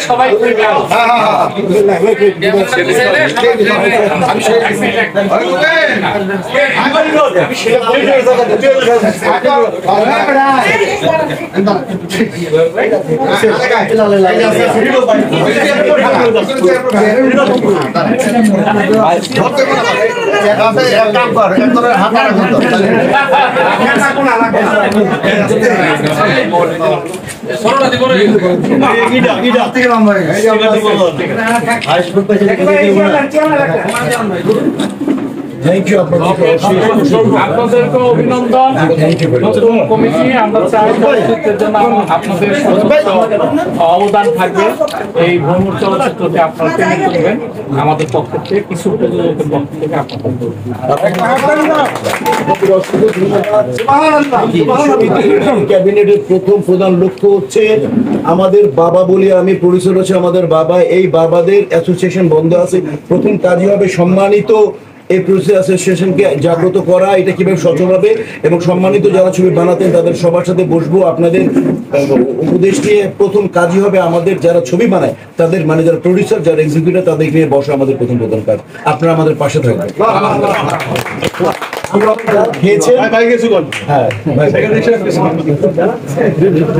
সবাই Thank you. আপনাদেরকে অভিনন্দন। নতুন কমিটি আমরা চাই চলচ্চিত্রের জন্য আপনাদের অবদান থাকবে। এই ভ্রমণ চলচ্চিত্রতে আপনারা ট্রেনিং করবেন আমাদের পক্ষ থেকে, কিছু প্রযোজকের পক্ষ থেকে ক্যাবিনেটের প্রথম প্রধান লক্ষ্য হচ্ছে আমাদের বাবা বলি আমি পরিচয় হচ্ছে আমাদের বাবা, এই বাবাদের অ্যাসোসিয়েশন বন্ধ আছে। প্রথম কাজই হবে সম্মানিত এই প্রডিউসার অ্যাসোসিয়েশনকে জাগ্রত করা, এটা কিভাবে সচল হবে এবং সম্মানিত যারা ছবি বানাতেন তাদের সবার সাথে বসবো, আপনাদের উপদেশ নিয়ে প্রথম কাজই হবে আমাদের যারা ছবি বানায় তাদের মানে যারা প্রডিউসার যারা এক্সিকিউটিভ তাদের নিয়ে বসা আমাদের প্রথম কাজ। আপনারা আমাদের পাশে থাকবেন।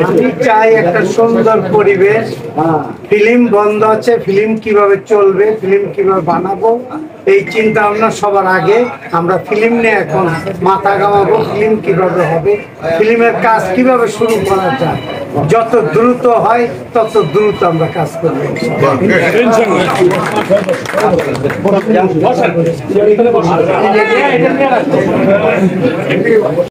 আমি চাই একটা সুন্দর পরিবেশ। ফিল্ম বন্ধ আছে, ফিল্ম কিভাবে চলবে, ফিল্ম কিভাবে বানাবো এই চিন্তা ভাবনা সবার আগে। আমরা ফিল্ম নিয়ে এখন মাথা ঘামাবো, ফিল্ম কিভাবে হবে, ফিল্মের কাজ কিভাবে শুরু করা যায়। যত দ্রুত হয় তত দ্রুত আমরা কাজ করবো।